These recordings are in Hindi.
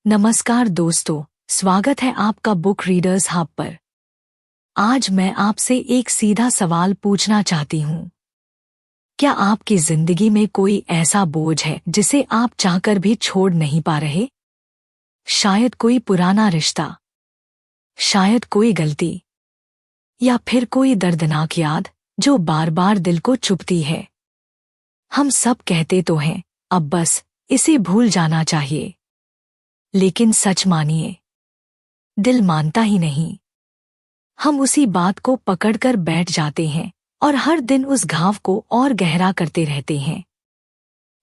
नमस्कार दोस्तों, स्वागत है आपका बुक रीडर्स हब पर। आज मैं आपसे एक सीधा सवाल पूछना चाहती हूँ। क्या आपकी जिंदगी में कोई ऐसा बोझ है जिसे आप चाहकर भी छोड़ नहीं पा रहे? शायद कोई पुराना रिश्ता, शायद कोई गलती, या फिर कोई दर्दनाक याद जो बार बार दिल को चुभती है। हम सब कहते तो हैं, अब बस इसे भूल जाना चाहिए, लेकिन सच मानिए, दिल मानता ही नहीं। हम उसी बात को पकड़कर बैठ जाते हैं और हर दिन उस घाव को और गहरा करते रहते हैं।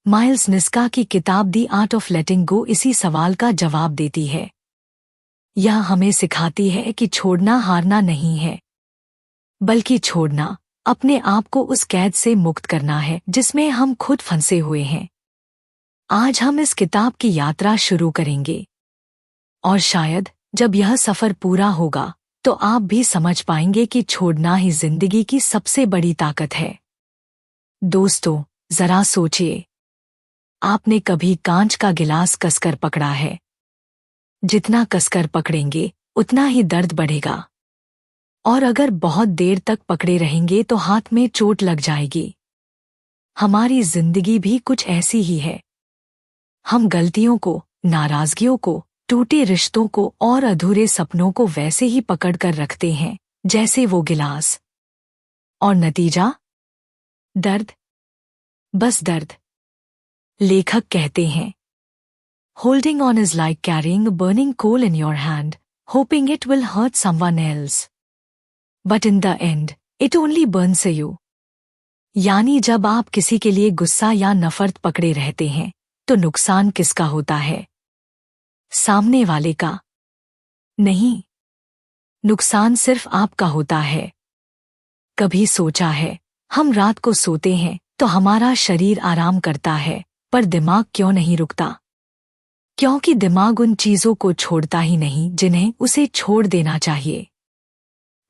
माइल्स निस्का की किताब दी आर्ट ऑफ लेटिंग गो इसी सवाल का जवाब देती है। यह हमें सिखाती है कि छोड़ना हारना नहीं है, बल्कि छोड़ना अपने आप को उस कैद से मुक्त करना है जिसमें हम खुद फंसे हुए हैं। आज हम इस किताब की यात्रा शुरू करेंगे, और शायद जब यह सफर पूरा होगा तो आप भी समझ पाएंगे कि छोड़ना ही जिंदगी की सबसे बड़ी ताकत है। दोस्तों, जरा सोचिए, आपने कभी कांच का गिलास कसकर पकड़ा है? जितना कसकर पकड़ेंगे उतना ही दर्द बढ़ेगा, और अगर बहुत देर तक पकड़े रहेंगे तो हाथ में चोट लग जाएगी। हमारी जिंदगी भी कुछ ऐसी ही है। हम गलतियों को, नाराजगियों को, टूटे रिश्तों को और अधूरे सपनों को वैसे ही पकड़ कर रखते हैं जैसे वो गिलास। और नतीजा? दर्द, बस दर्द। लेखक कहते हैं, holding on is like carrying a burning coal in your hand, hoping it will hurt someone else, but in the end it only burns you. यानी जब आप किसी के लिए गुस्सा या नफरत पकड़े रहते हैं तो नुकसान किसका होता है? सामने वाले का नहीं, नुकसान सिर्फ आपका होता है। कभी सोचा है, हम रात को सोते हैं तो हमारा शरीर आराम करता है, पर दिमाग क्यों नहीं रुकता? क्योंकि दिमाग उन चीजों को छोड़ता ही नहीं जिन्हें उसे छोड़ देना चाहिए।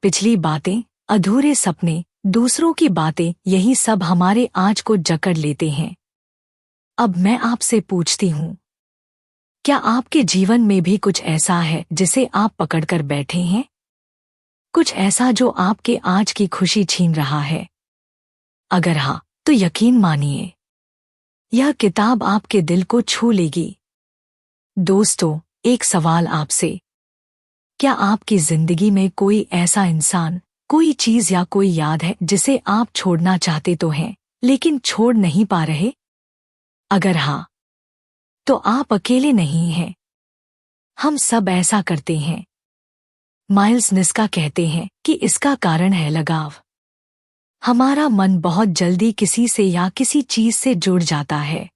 पिछली बातें, अधूरे सपने, दूसरों की बातें, यही सब हमारे आज को जकड़ लेते हैं। अब मैं आपसे पूछती हूं, क्या आपके जीवन में भी कुछ ऐसा है जिसे आप पकड़कर बैठे हैं? कुछ ऐसा जो आपके आज की खुशी छीन रहा है? अगर हाँ, तो यकीन मानिए, यह किताब आपके दिल को छू लेगी। दोस्तों, एक सवाल आपसे, क्या आपकी जिंदगी में कोई ऐसा इंसान, कोई चीज या कोई याद है जिसे आप छोड़ना चाहते तो हैं, लेकिन छोड़ नहीं पा रहे? अगर हाँ, तो आप अकेले नहीं हैं। हम सब ऐसा करते हैं। माइल्स निस्का कहते हैं कि इसका कारण है लगाव। हमारा मन बहुत जल्दी किसी से या किसी चीज से जुड़ जाता है,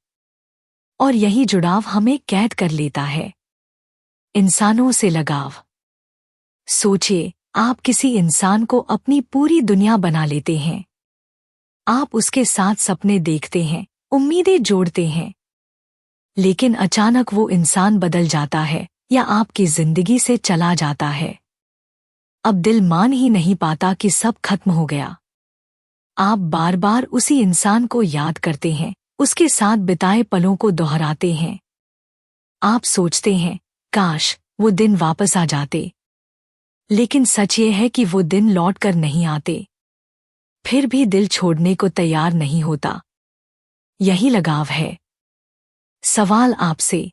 और यही जुड़ाव हमें कैद कर लेता है। इंसानों से लगाव। सोचिए, आप किसी इंसान को अपनी पूरी दुनिया बना लेते हैं। आप उसके साथ सपने देखते हैं, उम्मीदें जोड़ते हैं, लेकिन अचानक वो इंसान बदल जाता है या आपकी जिंदगी से चला जाता है। अब दिल मान ही नहीं पाता कि सब खत्म हो गया। आप बार बार उसी इंसान को याद करते हैं, उसके साथ बिताए पलों को दोहराते हैं। आप सोचते हैं, काश वो दिन वापस आ जाते, लेकिन सच ये है कि वो दिन लौट कर नहीं आते। फिर भी दिल छोड़ने को तैयार नहीं होता। यही लगाव है। सवाल आपसे,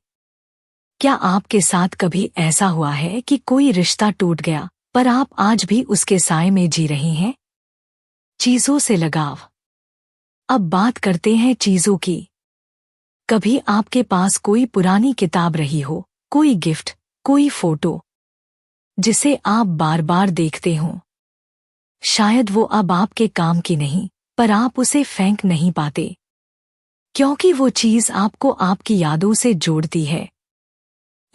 क्या आपके साथ कभी ऐसा हुआ है कि कोई रिश्ता टूट गया पर आप आज भी उसके साए में जी रहे हैं? चीजों से लगाव। अब बात करते हैं चीजों की। कभी आपके पास कोई पुरानी किताब रही हो, कोई गिफ्ट, कोई फोटो, जिसे आप बार बार देखते हो। शायद वो अब आपके काम की नहीं, पर आप उसे फेंक नहीं पाते, क्योंकि वो चीज आपको आपकी यादों से जोड़ती है।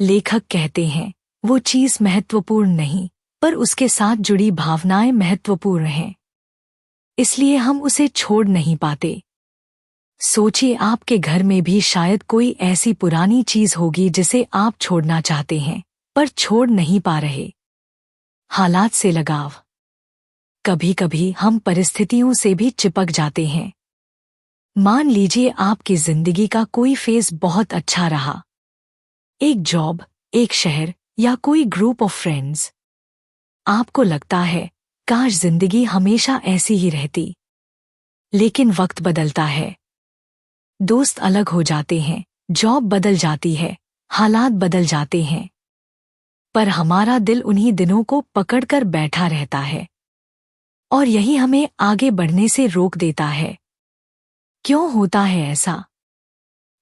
लेखक कहते हैं, वो चीज महत्वपूर्ण नहीं, पर उसके साथ जुड़ी भावनाएं महत्वपूर्ण हैं, इसलिए हम उसे छोड़ नहीं पाते। सोचिए, आपके घर में भी शायद कोई ऐसी पुरानी चीज होगी जिसे आप छोड़ना चाहते हैं, पर छोड़ नहीं पा रहे। हालात से लगाव। कभी कभी हम परिस्थितियों से भी चिपक जाते हैं। मान लीजिए आपकी जिंदगी का कोई फेज बहुत अच्छा रहा, एक जॉब, एक शहर या कोई ग्रुप ऑफ फ्रेंड्स। आपको लगता है काश जिंदगी हमेशा ऐसी ही रहती। लेकिन वक्त बदलता है, दोस्त अलग हो जाते हैं, जॉब बदल जाती है, हालात बदल जाते हैं, पर हमारा दिल उन्हीं दिनों को पकड़कर बैठा रहता है और यही हमें आगे बढ़ने से रोक देता है। क्यों होता है ऐसा?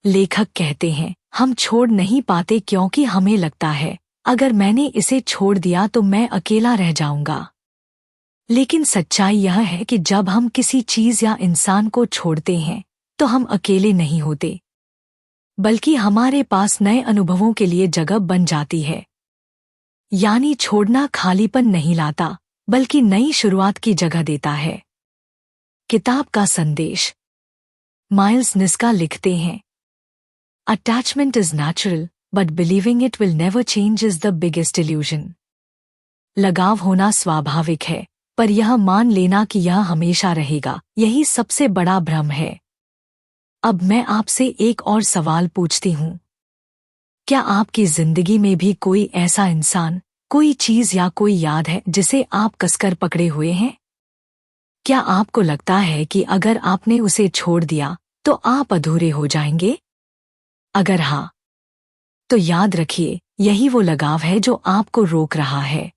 लेखक कहते हैं हम छोड़ नहीं पाते क्योंकि हमें लगता है अगर मैंने इसे छोड़ दिया तो मैं अकेला रह जाऊंगा। लेकिन सच्चाई यह है कि जब हम किसी चीज या इंसान को छोड़ते हैं तो हम अकेले नहीं होते, बल्कि हमारे पास नए अनुभवों के लिए जगह बन जाती है। यानी छोड़ना खालीपन नहीं लाता, बल्कि नई शुरुआत की जगह देता है। किताब का संदेश। माइल्स निस्का लिखते हैं, attachment is natural but believing it will never change is the biggest illusion. लगाव होना स्वाभाविक है, पर यह मान लेना कि यह हमेशा रहेगा, यही सबसे बड़ा भ्रम है। अब मैं आपसे एक और सवाल पूछती हूँ, क्या आपकी जिंदगी में भी कोई ऐसा इंसान, कोई चीज या कोई याद है जिसे आप कसकर पकड़े हुए हैं? क्या आपको लगता है कि अगर आपने उसे छोड़ दिया तो आप अधूरे हो जाएंगे? अगर हाँ, तो याद रखिए यही वो लगाव है जो आपको रोक रहा है।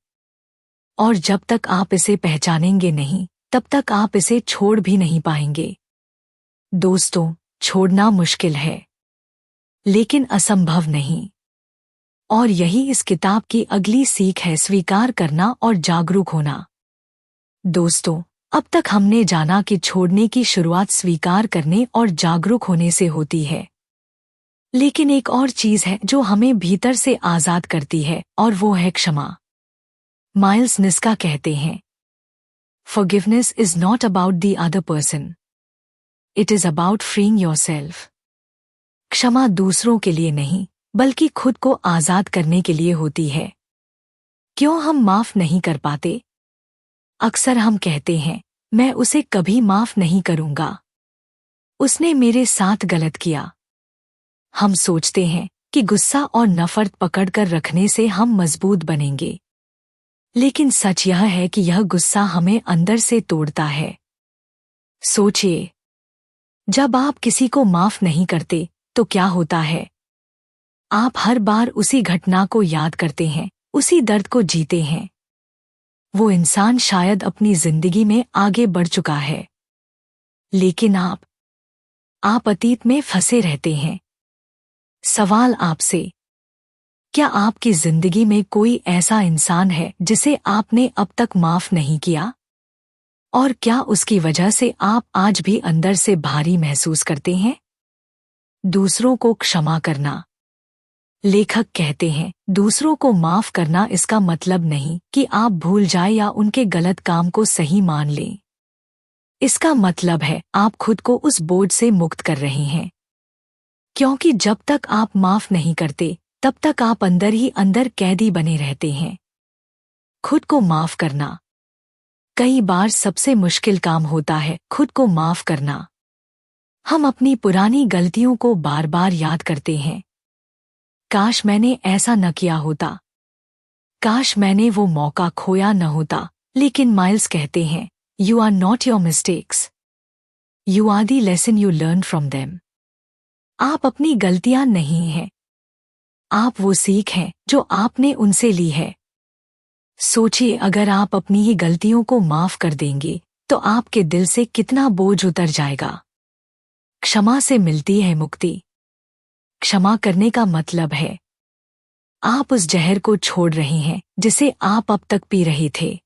और जब तक आप इसे पहचानेंगे नहीं, तब तक आप इसे छोड़ भी नहीं पाएंगे। दोस्तों, छोड़ना मुश्किल है, लेकिन असंभव नहीं। और यही इस किताब की अगली सीख है, स्वीकार करना और जागरूक होना। दोस्तों, अब तक हमने जाना कि छोड़ने की शुरुआत स्वीकार करने और जागरूक होने से होती है। लेकिन एक और चीज है जो हमें भीतर से आजाद करती है, और वो है क्षमा। माइल्स निस्का कहते हैं, Forgiveness is not about the other person. It is about freeing yourself. क्षमा दूसरों के लिए नहीं, बल्कि खुद को आजाद करने के लिए होती है। क्यों हम माफ नहीं कर पाते? अक्सर हम कहते हैं, मैं उसे कभी माफ नहीं करूंगा, उसने मेरे साथ गलत किया। हम सोचते हैं कि गुस्सा और नफरत पकड़कर रखने से हम मजबूत बनेंगे, लेकिन सच यह है कि यह गुस्सा हमें अंदर से तोड़ता है। सोचिए, जब आप किसी को माफ नहीं करते तो क्या होता है? आप हर बार उसी घटना को याद करते हैं, उसी दर्द को जीते हैं। वो इंसान शायद अपनी जिंदगी में आगे बढ़ चुका है, लेकिन आप अतीत में फंसे रहते हैं। सवाल आपसे, क्या आपकी जिंदगी में कोई ऐसा इंसान है जिसे आपने अब तक माफ नहीं किया? और क्या उसकी वजह से आप आज भी अंदर से भारी महसूस करते हैं? दूसरों को क्षमा करना। लेखक कहते हैं, दूसरों को माफ करना इसका मतलब नहीं कि आप भूल जाए या उनके गलत काम को सही मान लें। इसका मतलब है आप खुद को उस बोझ से मुक्त कर रहे हैं। क्योंकि जब तक आप माफ नहीं करते, तब तक आप अंदर ही अंदर कैदी बने रहते हैं। खुद को माफ करना कई बार सबसे मुश्किल काम होता है, खुद को माफ करना। हम अपनी पुरानी गलतियों को बार बार याद करते हैं। काश मैंने ऐसा न किया होता, काश मैंने वो मौका खोया न होता। लेकिन माइल्स कहते हैं, you are not your mistakes, you are the lesson you learn from them. आप अपनी गलतियां नहीं हैं, आप वो सीख हैं जो आपने उनसे ली है। सोचिए, अगर आप अपनी ही गलतियों को माफ कर देंगे तो आपके दिल से कितना बोझ उतर जाएगा। क्षमा से मिलती है मुक्ति। क्षमा करने का मतलब है आप उस जहर को छोड़ रहे हैं जिसे आप अब तक पी रहे थे,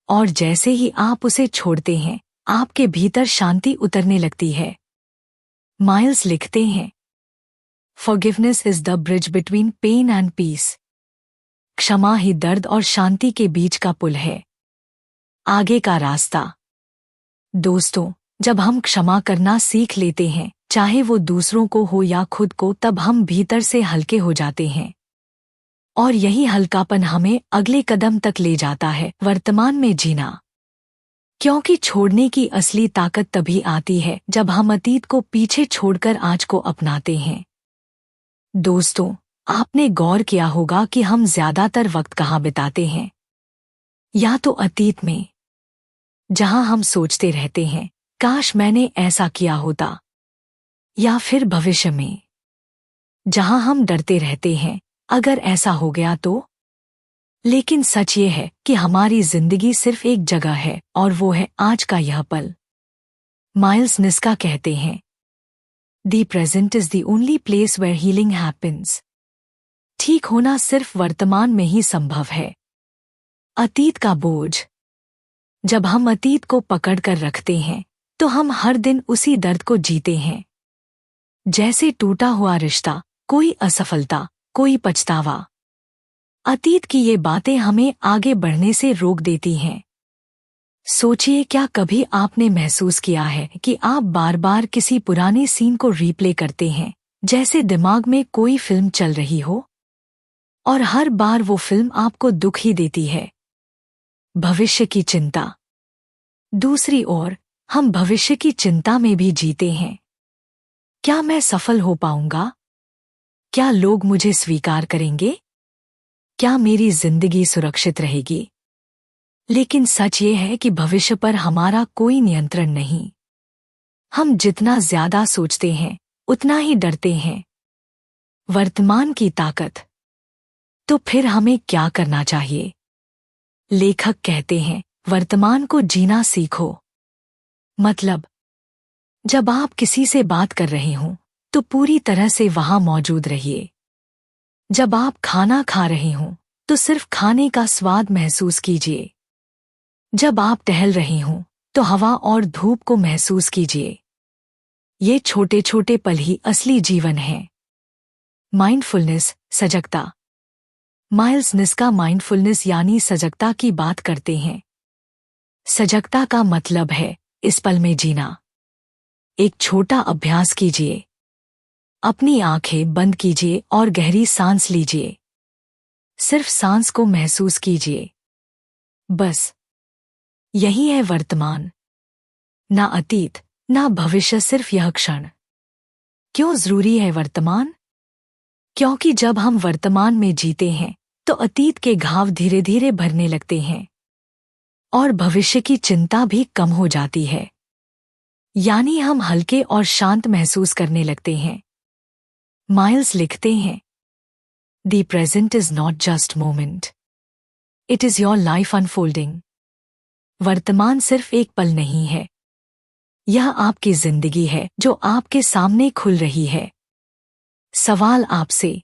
और जैसे ही आप उसे छोड़ते हैं, आपके भीतर शांति उतरने लगती है। माइल्स लिखते हैं, Forgiveness is the bridge between pain and peace. क्षमा ही दर्द और शांति के बीच का पुल है। आगे का रास्ता। दोस्तों, जब हम क्षमा करना सीख लेते हैं, चाहे वो दूसरों को हो या खुद को, तब हम भीतर से हल्के हो जाते हैं। और यही हल्कापन हमें अगले कदम तक ले जाता है, वर्तमान में जीना। क्योंकि छोड़ने की असली ताकत तभी आती है जब हम अतीत को पीछे छोड़कर आज को अपनाते हैं। दोस्तों, आपने गौर किया होगा कि हम ज्यादातर वक्त कहाँ बिताते हैं? या तो अतीत में, जहां हम सोचते रहते हैं काश मैंने ऐसा किया होता, या फिर भविष्य में, जहां हम डरते रहते हैं अगर ऐसा हो गया तो। लेकिन सच ये है कि हमारी जिंदगी सिर्फ एक जगह है और वो है आज का यह पल। माइल्स निस्का कहते हैं, the present is the only place where healing happens. ठीक होना सिर्फ वर्तमान में ही संभव है। अतीत का बोझ, जब हम अतीत को पकड़ कर रखते हैं तो हम हर दिन उसी दर्द को जीते हैं। जैसे टूटा हुआ रिश्ता, कोई असफलता, कोई पछतावा। अतीत की ये बातें हमें आगे बढ़ने से रोक देती हैं। सोचिए, क्या कभी आपने महसूस किया है कि आप बार बार किसी पुराने सीन को रीप्ले करते हैं, जैसे दिमाग में कोई फिल्म चल रही हो, और हर बार वो फिल्म आपको दुख ही देती है। भविष्य की चिंता। दूसरी ओर, हम भविष्य की चिंता में भी जीते हैं। क्या मैं सफल हो पाऊंगा? क्या लोग मुझे स्वीकार करेंगे? क्या मेरी जिंदगी सुरक्षित रहेगी? लेकिन सच ये है कि भविष्य पर हमारा कोई नियंत्रण नहीं। हम जितना ज्यादा सोचते हैं उतना ही डरते हैं। वर्तमान की ताकत। तो फिर हमें क्या करना चाहिए? लेखक कहते हैं, वर्तमान को जीना सीखो। मतलब, जब आप किसी से बात कर रहे हों तो पूरी तरह से वहां मौजूद रहिए। जब आप खाना खा रहे हों तो सिर्फ खाने का स्वाद महसूस कीजिए। जब आप टहल रहे हों तो हवा और धूप को महसूस कीजिए। ये छोटे छोटे पल ही असली जीवन हैं। माइंडफुलनेस, सजगता। माइल्स निस्का माइंडफुलनेस यानी सजगता की बात करते हैं। सजगता का मतलब है इस पल में जीना। एक छोटा अभ्यास कीजिए। अपनी आंखें बंद कीजिए और गहरी सांस लीजिए। सिर्फ सांस को महसूस कीजिए। बस यही है वर्तमान। ना अतीत, ना भविष्य, सिर्फ यह क्षण। क्यों जरूरी है वर्तमान? क्योंकि जब हम वर्तमान में जीते हैं तो अतीत के घाव धीरे धीरे भरने लगते हैं और भविष्य की चिंता भी कम हो जाती है। यानी हम हल्के और शांत महसूस करने लगते हैं। माइल्स लिखते हैं, the present is not just moment, it is your life unfolding. वर्तमान सिर्फ एक पल नहीं है, यह आपकी जिंदगी है जो आपके सामने खुल रही है। सवाल आपसे,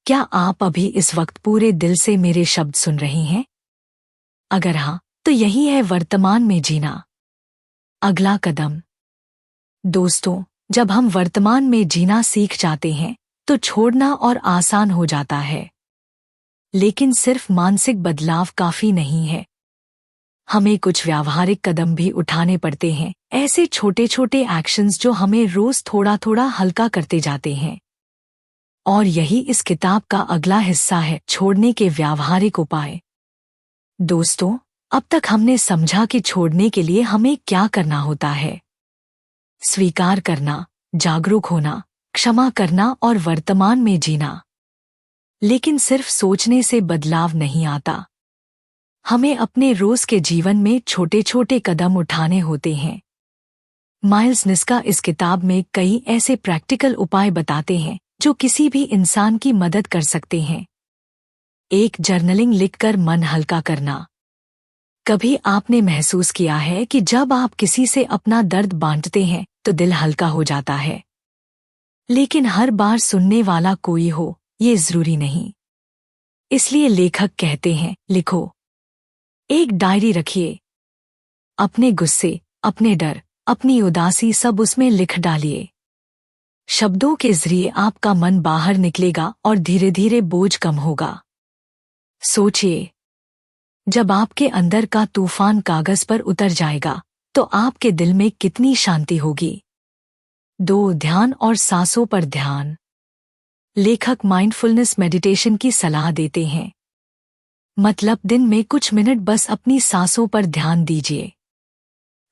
क्या आप अभी इस वक्त पूरे दिल से मेरे शब्द सुन रहे हैं? अगर हाँ, तो यही है वर्तमान में जीना। अगला कदम। दोस्तों, जब हम वर्तमान में जीना सीख जाते हैं तो छोड़ना और आसान हो जाता है। लेकिन सिर्फ मानसिक बदलाव काफी नहीं है। हमें कुछ व्यावहारिक कदम भी उठाने पड़ते हैं, ऐसे छोटे छोटे एक्शंस जो हमें रोज थोड़ा थोड़ा हल्का करते जाते हैं। और यही इस किताब का अगला हिस्सा है, छोड़ने के व्यावहारिक उपाय। दोस्तों, अब तक हमने समझा कि छोड़ने के लिए हमें क्या करना होता है। स्वीकार करना, जागरूक होना, क्षमा करना और वर्तमान में जीना। लेकिन सिर्फ सोचने से बदलाव नहीं आता। हमें अपने रोज के जीवन में छोटे छोटे कदम उठाने होते हैं। माइल्स निस्का इस किताब में कई ऐसे प्रैक्टिकल उपाय बताते हैं जो किसी भी इंसान की मदद कर सकते हैं। एक, जर्नलिंग लिखकर मन हल्का करना। कभी आपने महसूस किया है कि जब आप किसी से अपना दर्द बांटते हैं तो दिल हल्का हो जाता है? लेकिन हर बार सुनने वाला कोई हो, ये जरूरी नहीं। इसलिए लेखक कहते हैं, लिखो। एक डायरी रखिए। अपने गुस्से, अपने डर, अपनी उदासी सब उसमें लिख डालिए। शब्दों के जरिए आपका मन बाहर निकलेगा और धीरे धीरे बोझ कम होगा। सोचिए, जब आपके अंदर का तूफान कागज पर उतर जाएगा तो आपके दिल में कितनी शांति होगी। 2, ध्यान और सांसों पर ध्यान। लेखक माइंडफुलनेस मेडिटेशन की सलाह देते हैं। मतलब, दिन में कुछ मिनट बस अपनी सांसों पर ध्यान दीजिए।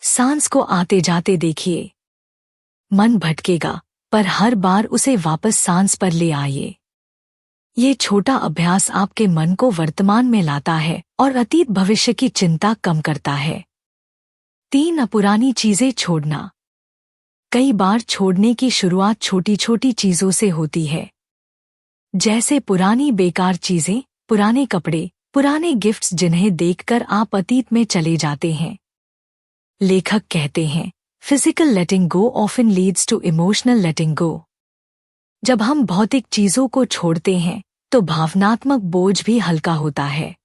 सांस को आते जाते देखिए। मन भटकेगा, पर हर बार उसे वापस सांस पर ले आइए। ये छोटा अभ्यास आपके मन को वर्तमान में लाता है और अतीत भविष्य की चिंता कम करता है। 3. पुरानी चीजें छोड़ना। कई बार छोड़ने की शुरुआत छोटी छोटी चीजों से होती है, जैसे पुरानी बेकार चीजें, पुराने कपड़े, पुराने गिफ्ट्स जिन्हें देखकर आप अतीत में चले जाते हैं। लेखक कहते हैं, physical letting go often leads to emotional letting go. जब हम भौतिक चीजों को छोड़ते हैं तो भावनात्मक बोझ भी हल्का होता है।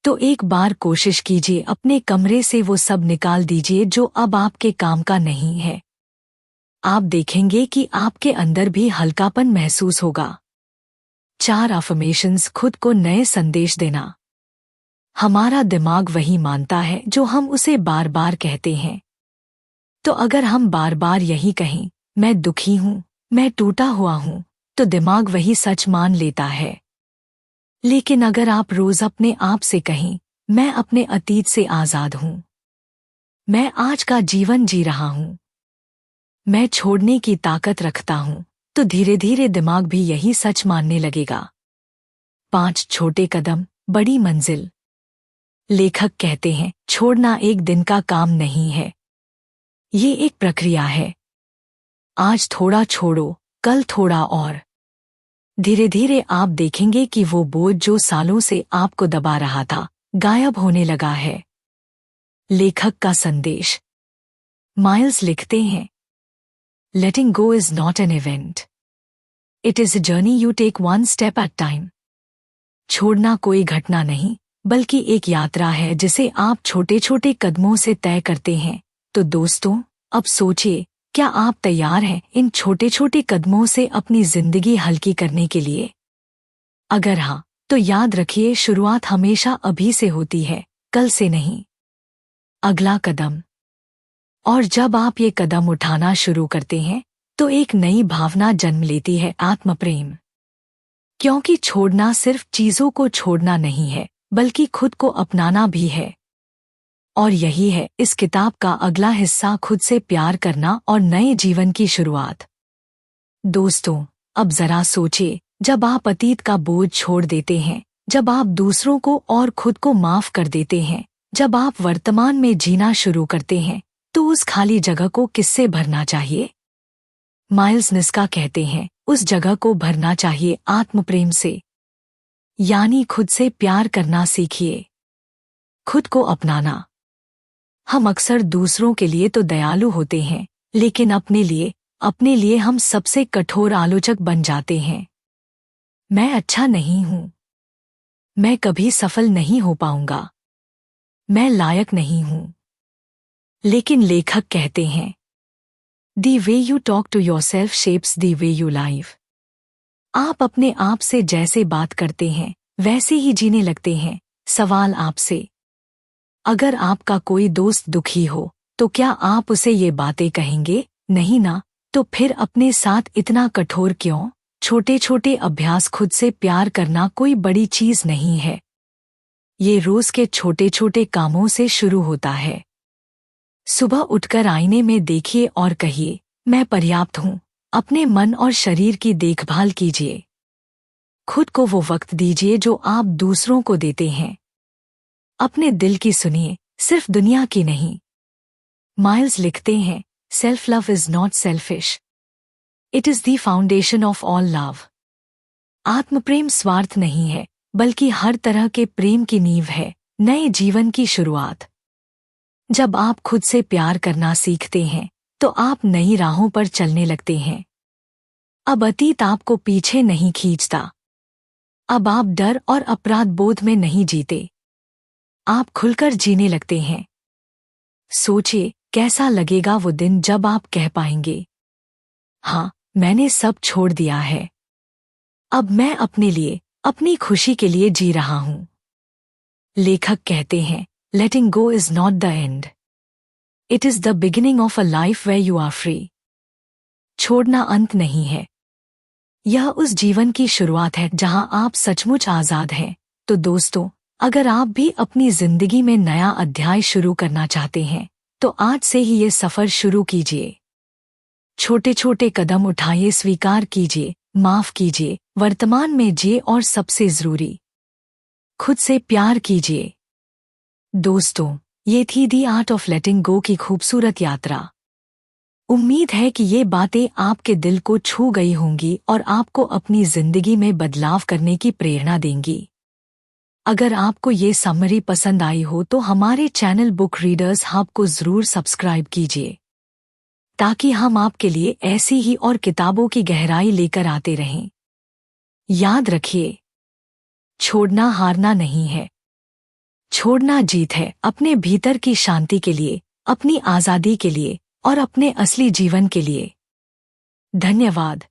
तो एक बार कोशिश कीजिए, अपने कमरे से वो सब निकाल दीजिए जो अब आपके काम का नहीं है। आप देखेंगे कि आपके अंदर भी हल्कापन महसूस होगा। 4. अफर्मेशंस। खुद को नए संदेश देना। हमारा दिमाग वही मानता है जो हम उसे बार बार कहते हैं। तो अगर हम बार बार यही कहें, मैं दुखी हूं, मैं टूटा हुआ हूं, तो दिमाग वही सच मान लेता है। लेकिन अगर आप रोज अपने आप से कहें, मैं अपने अतीत से आजाद हूं, मैं आज का जीवन जी रहा हूं, मैं छोड़ने की ताकत रखता हूं, तो धीरे धीरे दिमाग भी यही सच मानने लगेगा। 5. छोटे कदम, बड़ी मंजिल। लेखक कहते हैं, छोड़ना एक दिन का काम नहीं है, ये एक प्रक्रिया है। आज थोड़ा छोड़ो, कल थोड़ा और। धीरे धीरे आप देखेंगे कि वो बोझ जो सालों से आपको दबा रहा था, गायब होने लगा है। लेखक का संदेश। माइल्स लिखते हैं, letting go is not an event, it is a journey you take one step at time. छोड़ना कोई घटना नहीं, बल्कि एक यात्रा है जिसे आप छोटे छोटे कदमों से तय करते हैं। तो दोस्तों, अब सोचिए, क्या आप तैयार हैं इन छोटे छोटे कदमों से अपनी जिंदगी हल्की करने के लिए? अगर हाँ, तो याद रखिए, शुरुआत हमेशा अभी से होती है, कल से नहीं। अगला कदम। और जब आप ये कदम उठाना शुरू करते हैं तो एक नई भावना जन्म लेती है, आत्मप्रेम। क्योंकि छोड़ना सिर्फ चीजों को छोड़ना नहीं है, बल्कि खुद को अपनाना भी है। और यही है इस किताब का अगला हिस्सा, खुद से प्यार करना और नए जीवन की शुरुआत। दोस्तों, अब जरा सोचिए, जब आप अतीत का बोझ छोड़ देते हैं, जब आप दूसरों को और खुद को माफ कर देते हैं, जब आप वर्तमान में जीना शुरू करते हैं, तो उस खाली जगह को किससे भरना चाहिए? माइल्स निस्का कहते हैं, उस जगह को भरना चाहिए आत्मप्रेम से। यानी खुद से प्यार करना सीखिए, खुद को अपनाना। हम अक्सर दूसरों के लिए तो दयालु होते हैं, लेकिन अपने लिए हम सबसे कठोर आलोचक बन जाते हैं। मैं अच्छा नहीं हूं, मैं कभी सफल नहीं हो पाऊंगा, मैं लायक नहीं हूं। लेकिन लेखक कहते हैं, the way you talk to yourself shapes the way you live. आप अपने आप से जैसे बात करते हैं, वैसे ही जीने लगते हैं। सवाल आपसे, अगर आपका कोई दोस्त दुखी हो, तो क्या आप उसे ये बातें कहेंगे? नहीं ना। तो फिर अपने साथ इतना कठोर क्यों? छोटे छोटे अभ्यास। खुद से प्यार करना कोई बड़ी चीज नहीं है, ये रोज के छोटे छोटे कामों से शुरू होता है। सुबह उठकर आईने में देखिए और कहिए, मैं पर्याप्त हूँ। अपने मन और शरीर की देखभाल कीजिए। खुद को वो वक्त दीजिए जो आप दूसरों को देते हैं। अपने दिल की सुनिए, सिर्फ दुनिया की नहीं। माइल्स लिखते हैं, self love is not selfish, it is the foundation of all love. आत्मप्रेम स्वार्थ नहीं है, बल्कि हर तरह के प्रेम की नींव है, नए जीवन की शुरुआत। जब आप खुद से प्यार करना सीखते हैं, तो आप नई राहों पर चलने लगते हैं। अब अतीत आपको पीछे नहीं खींचता। अब आप डर और अपराध बोध में नहीं जीते। आप खुलकर जीने लगते हैं। सोचिए, कैसा लगेगा वो दिन जब आप कह पाएंगे, हाँ, मैंने सब छोड़ दिया है। अब मैं अपने लिए, अपनी खुशी के लिए जी रहा हूं। लेखक कहते हैं, letting go is not the end, it is the beginning of a life where you are free. छोड़ना अंत नहीं है, यह उस जीवन की शुरुआत है जहां आप सचमुच आजाद हैं। तो दोस्तों, अगर आप भी अपनी जिंदगी में नया अध्याय शुरू करना चाहते हैं, तो आज से ही ये सफर शुरू कीजिए। छोटे छोटे कदम उठाइए, स्वीकार कीजिए, माफ कीजिए, वर्तमान में जिए और सबसे जरूरी, खुद से प्यार कीजिए। दोस्तों, ये थी दी आर्ट ऑफ लेटिंग गो की खूबसूरत यात्रा। उम्मीद है कि ये बातें आपके दिल को छू गई होंगी और आपको अपनी जिंदगी में बदलाव करने की प्रेरणा देंगी। अगर आपको ये समरी पसंद आई हो तो हमारे चैनल बुक रीडर्स हब को जरूर सब्सक्राइब कीजिए, ताकि हम आपके लिए ऐसी ही और किताबों की गहराई लेकर आते रहें। याद रखिए, छोड़ना हारना नहीं है, छोड़ना जीत है। अपने भीतर की शांति के लिए, अपनी आज़ादी के लिए और अपने असली जीवन के लिए। धन्यवाद।